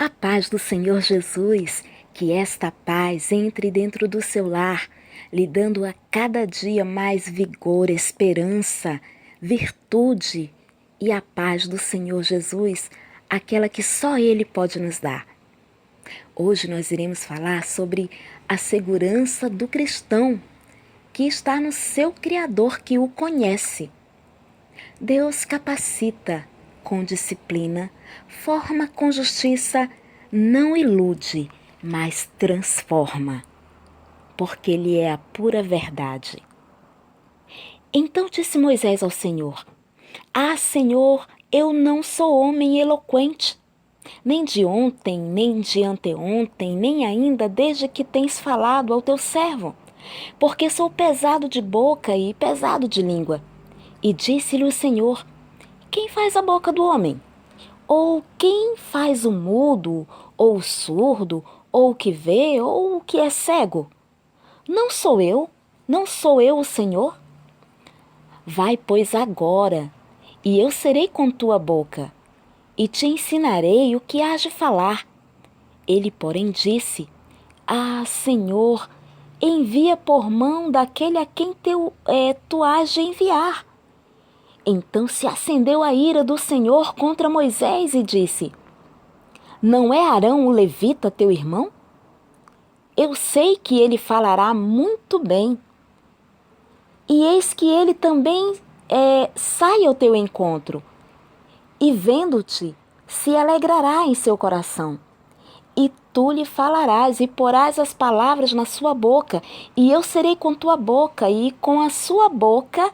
A paz do Senhor Jesus, que esta paz entre dentro do seu lar, lhe dando a cada dia mais vigor, esperança, virtude e a paz do Senhor Jesus, aquela que só Ele pode nos dar. Hoje nós iremos falar sobre a segurança do cristão, que está no seu Criador que o conhece. Deus capacita com disciplina, forma com justiça, não ilude, mas transforma, porque Ele é a pura verdade. Então disse Moisés ao Senhor: Ah, Senhor, eu não sou homem eloquente, nem de ontem, nem de anteontem, nem ainda desde que tens falado ao teu servo, porque sou pesado de boca e pesado de língua. E disse-lhe o Senhor: Quem faz a boca do homem? Ou quem faz o mudo, ou o surdo, ou o que vê, ou o que é cego? Não sou eu? Não sou eu o Senhor? Vai, pois, agora, e eu serei com tua boca, e te ensinarei o que hás de falar. Ele, porém, disse: Ah, Senhor, envia por mão daquele a quem tu hás de enviar. Então se acendeu a ira do Senhor contra Moisés e disse: Não é Arão o levita teu irmão? Eu sei que ele falará muito bem. E eis que ele também sai ao teu encontro, e vendo-te, se alegrará em seu coração. E tu lhe falarás e porás as palavras na sua boca, e eu serei com tua boca e com a sua boca,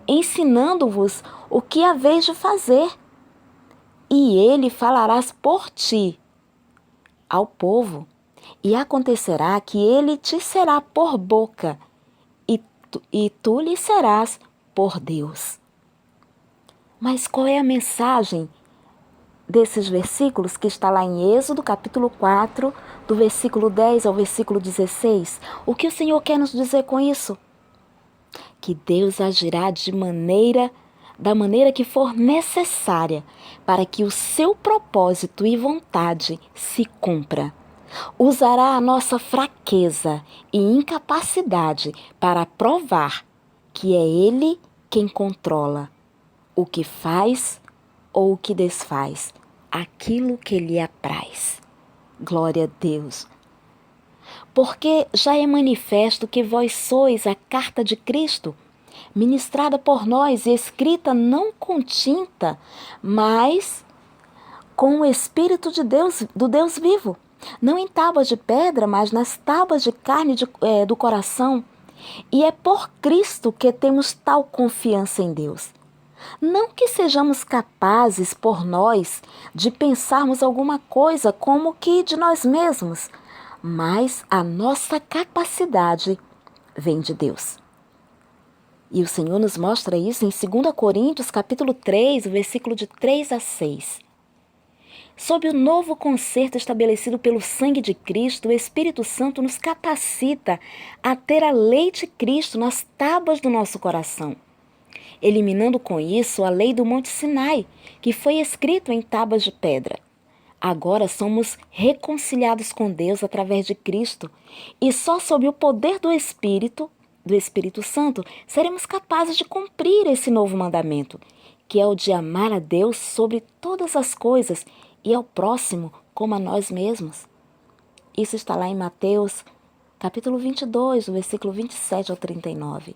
ensinando-vos o que haveis de fazer. E ele falarás por ti ao povo, e acontecerá que ele te será por boca, e tu lhe serás por Deus. Mas qual é a mensagem desses versículos que está lá em Êxodo, capítulo 4, do versículo 10 ao versículo 16? O que o Senhor quer nos dizer com isso? Que Deus agirá da maneira que for necessária para que o seu propósito e vontade se cumpra. Usará a nossa fraqueza e incapacidade para provar que é Ele quem controla o que faz ou o que desfaz, aquilo que lhe apraz. Glória a Deus! Porque já é manifesto que vós sois a carta de Cristo, ministrada por nós e escrita não com tinta, mas com o Espírito de Deus, do Deus vivo, não em tábuas de pedra, mas nas tábuas de carne do coração. E é por Cristo que temos tal confiança em Deus. Não que sejamos capazes por nós de pensarmos alguma coisa como que de nós mesmos, mas a nossa capacidade vem de Deus. E o Senhor nos mostra isso em 2 Coríntios, capítulo 3, o versículo de 3 a 6. Sob o novo concerto estabelecido pelo sangue de Cristo, o Espírito Santo nos capacita a ter a lei de Cristo nas tábuas do nosso coração, eliminando com isso a lei do Monte Sinai, que foi escrito em tábuas de pedra. Agora somos reconciliados com Deus através de Cristo, e só sob o poder do Espírito Santo, seremos capazes de cumprir esse novo mandamento, que é o de amar a Deus sobre todas as coisas e ao próximo como a nós mesmos. Isso está lá em Mateus, capítulo 22, do versículo 27 ao 39.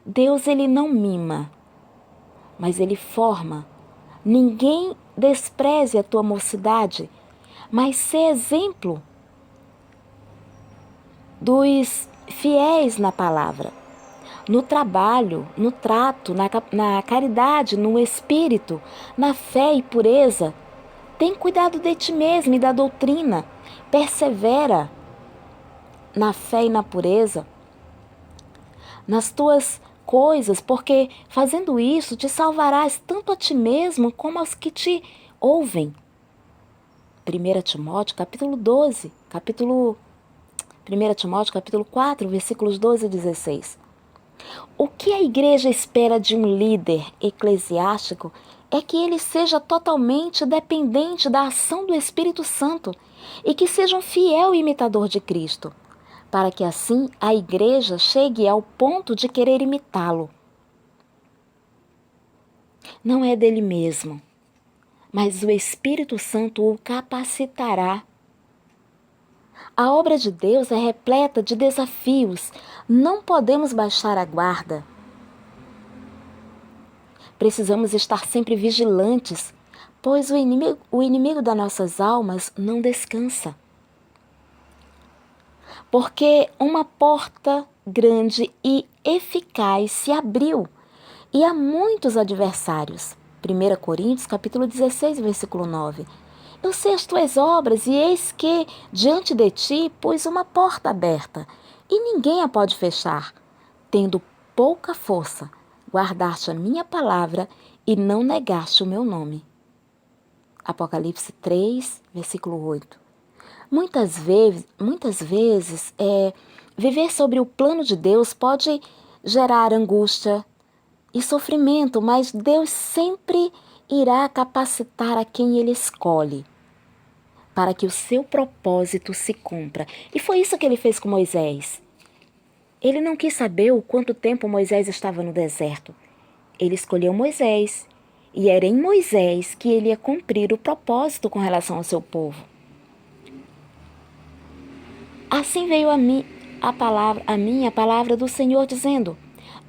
Deus, Ele não mima, mas Ele forma. Ninguém despreze a tua mocidade, mas sê exemplo dos fiéis na palavra, no trabalho, no trato, na caridade, no espírito, na fé e pureza. Tem cuidado de ti mesmo e da doutrina. Persevera na fé e na pureza, nas tuas coisas, porque fazendo isso te salvarás tanto a ti mesmo como aos que te ouvem. 1 Timóteo, capítulo 4, versículos 12 e 16. O que a igreja espera de um líder eclesiástico é que ele seja totalmente dependente da ação do Espírito Santo e que seja um fiel imitador de Cristo, para que assim a igreja chegue ao ponto de querer imitá-lo. Não é dele mesmo, mas o Espírito Santo o capacitará. A obra de Deus é repleta de desafios, não podemos baixar a guarda. Precisamos estar sempre vigilantes, pois o inimigo das nossas almas não descansa. Porque uma porta grande e eficaz se abriu e há muitos adversários. 1 Coríntios capítulo 16, versículo 9. Eu sei as tuas obras e eis que diante de ti pus uma porta aberta e ninguém a pode fechar. Tendo pouca força, guardaste a minha palavra e não negaste o meu nome. Apocalipse 3, versículo 8. Muitas vezes, viver sobre o plano de Deus pode gerar angústia e sofrimento, mas Deus sempre irá capacitar a quem Ele escolhe para que o seu propósito se cumpra. E foi isso que Ele fez com Moisés. Ele não quis saber o quanto tempo Moisés estava no deserto. Ele escolheu Moisés e era em Moisés que ele ia cumprir o propósito com relação ao seu povo. Assim veio a mim a palavra do Senhor, dizendo: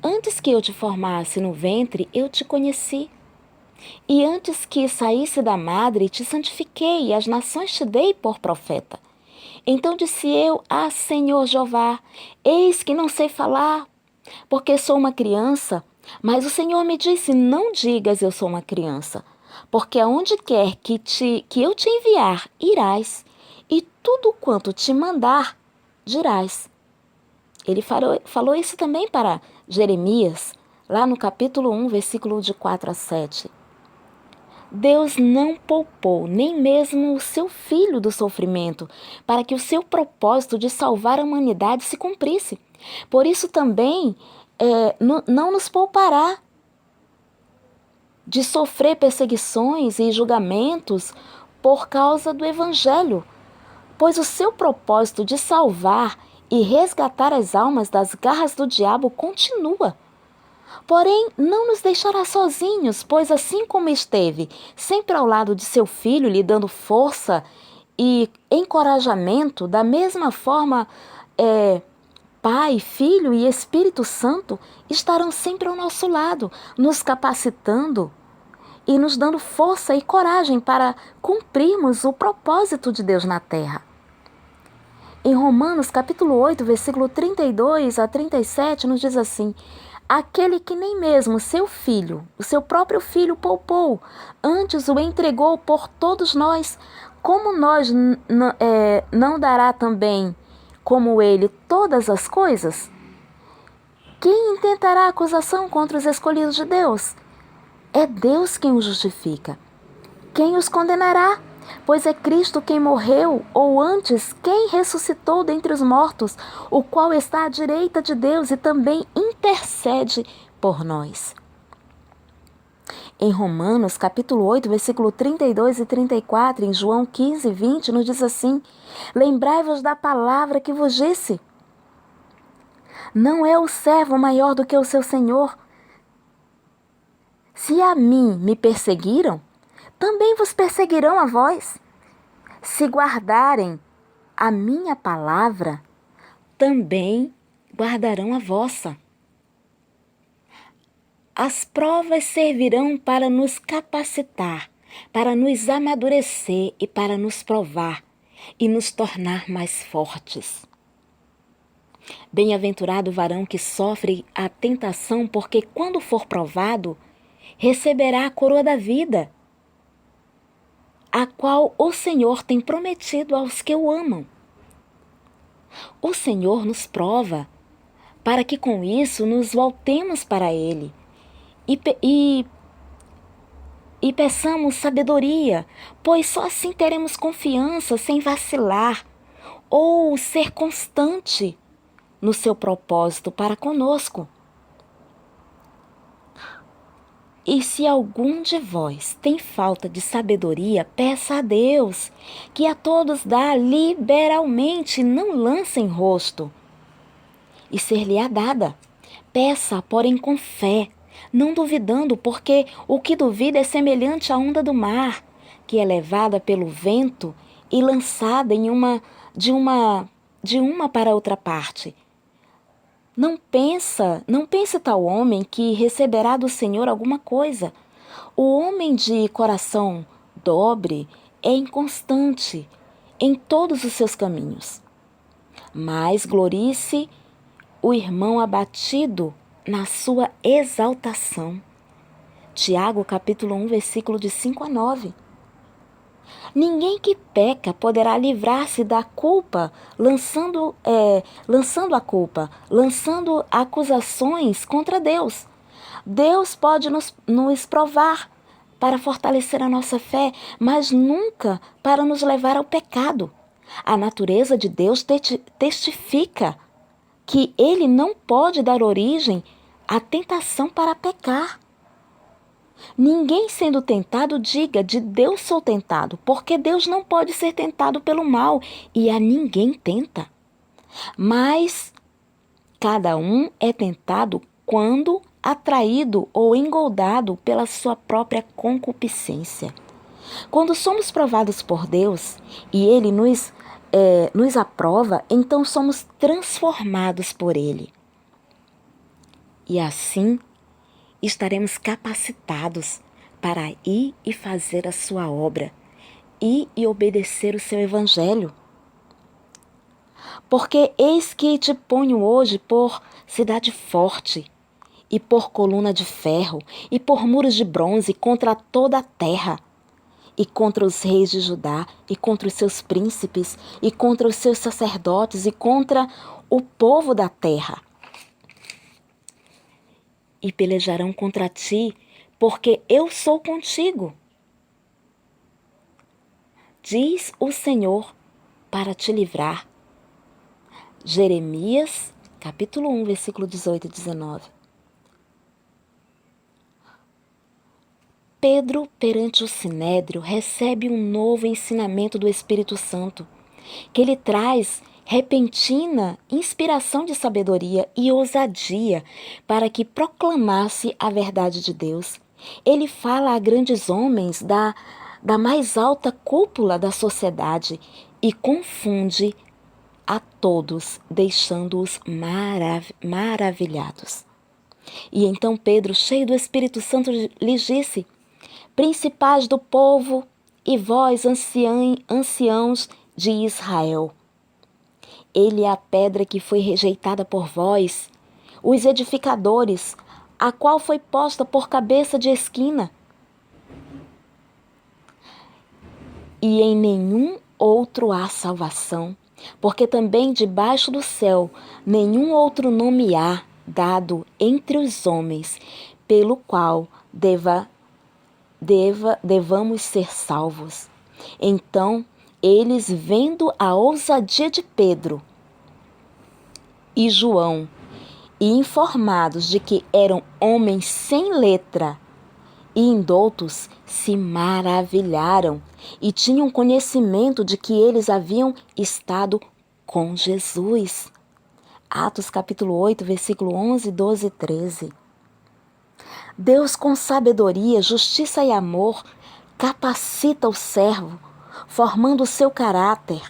Antes que eu te formasse no ventre, eu te conheci. E antes que saísse da madre, te santifiquei, e as nações te dei por profeta. Então disse eu: Senhor Jeová, eis que não sei falar, porque sou uma criança. Mas o Senhor me disse: Não digas eu sou uma criança, porque aonde quer que eu te enviar, irás, e tudo quanto te mandar, dirás. Ele falou isso também para Jeremias, lá no capítulo 1, versículo de 4 a 7. Deus não poupou nem mesmo o seu filho do sofrimento, para que o seu propósito de salvar a humanidade se cumprisse. Por isso também não nos poupará de sofrer perseguições e julgamentos por causa do Evangelho, pois o seu propósito de salvar e resgatar as almas das garras do diabo continua. Porém, não nos deixará sozinhos, pois assim como esteve sempre ao lado de seu filho, lhe dando força e encorajamento, da mesma forma, Pai, Filho e Espírito Santo estarão sempre ao nosso lado, nos capacitando e nos dando força e coragem para cumprirmos o propósito de Deus na terra. Em Romanos capítulo 8, versículo 32 a 37, nos diz assim: Aquele que nem mesmo seu filho, o seu próprio filho poupou, antes o entregou por todos nós, como nós não dará também, como ele, todas as coisas? Quem intentará acusação contra os escolhidos de Deus? É Deus quem os justifica. Quem os condenará? Pois é Cristo quem morreu, ou antes, quem ressuscitou dentre os mortos, o qual está à direita de Deus e também intercede por nós. Em Romanos, capítulo 8, versículo 32 e 34, em João 15, 20, nos diz assim: Lembrai-vos da palavra que vos disse. Não é o servo maior do que o seu senhor. Se a mim me perseguiram, também vos perseguirão a vós. Se guardarem a minha palavra, também guardarão a vossa. As provas servirão para nos capacitar, para nos amadurecer e para nos provar e nos tornar mais fortes. Bem-aventurado o varão que sofre a tentação, porque quando for provado, receberá a coroa da vida, a qual o Senhor tem prometido aos que o amam. O Senhor nos prova para que com isso nos voltemos para Ele e peçamos sabedoria, pois só assim teremos confiança sem vacilar ou ser constante no seu propósito para conosco. E se algum de vós tem falta de sabedoria, peça a Deus, que a todos dá liberalmente, não lança em rosto, e ser-lhe-á dada. Peça, porém, com fé, não duvidando, porque o que duvida é semelhante à onda do mar, que é levada pelo vento e lançada de uma para outra parte. Não pense tal homem que receberá do Senhor alguma coisa. O homem de coração dobre é inconstante em todos os seus caminhos. Mas glorie-se o irmão abatido na sua exaltação. Tiago, capítulo 1, versículo de 5 a 9. Ninguém que peca poderá livrar-se da culpa, lançando acusações contra Deus. Deus pode nos provar para fortalecer a nossa fé, mas nunca para nos levar ao pecado. A natureza de Deus testifica que Ele não pode dar origem à tentação para pecar. Ninguém sendo tentado diga, de Deus sou tentado, porque Deus não pode ser tentado pelo mal e a ninguém tenta. Mas cada um é tentado quando atraído ou engoldado pela sua própria concupiscência. Quando somos provados por Deus e Ele nos aprova, então somos transformados por Ele. E assim estaremos capacitados para ir e fazer a sua obra, ir e obedecer o seu evangelho. Porque eis que te ponho hoje por cidade forte, e por coluna de ferro, e por muros de bronze contra toda a terra, e contra os reis de Judá, e contra os seus príncipes, e contra os seus sacerdotes, e contra o povo da terra. E pelejarão contra ti, porque eu sou contigo, diz o Senhor, para te livrar. Jeremias, capítulo 1, versículo 18 e 19. Pedro, perante o Sinédrio, recebe um novo ensinamento do Espírito Santo, que lhe traz repentina inspiração de sabedoria e ousadia para que proclamasse a verdade de Deus. Ele fala a grandes homens da mais alta cúpula da sociedade e confunde a todos, deixando-os maravilhados. E então Pedro, cheio do Espírito Santo, lhes disse: Principais do povo e vós, anciãos de Israel, ele é a pedra que foi rejeitada por vós, os edificadores, a qual foi posta por cabeça de esquina. E em nenhum outro há salvação, porque também debaixo do céu nenhum outro nome há dado entre os homens, pelo qual devamos ser salvos. Então, eles, vendo a ousadia de Pedro e João, e informados de que eram homens sem letra e indoutos, se maravilharam e tinham conhecimento de que eles haviam estado com Jesus. Atos capítulo 8, versículo 11, 12 e 13. Deus, com sabedoria, justiça e amor, capacita o servo, formando o seu caráter,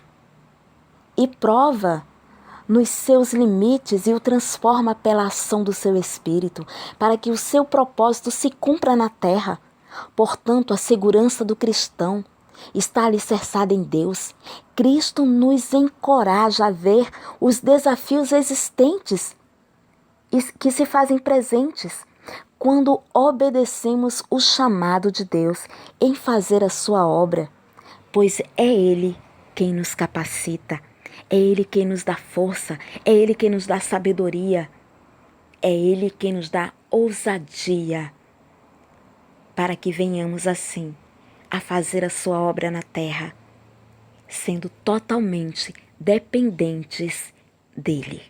e prova nos seus limites e o transforma pela ação do seu Espírito, para que o seu propósito se cumpra na terra. Portanto, a segurança do cristão está alicerçada em Deus. Cristo nos encoraja a ver os desafios existentes e que se fazem presentes quando obedecemos o chamado de Deus em fazer a sua obra, pois é Ele quem nos capacita, é Ele quem nos dá força, é Ele quem nos dá sabedoria, é Ele quem nos dá ousadia, para que venhamos assim a fazer a sua obra na terra, sendo totalmente dependentes dEle.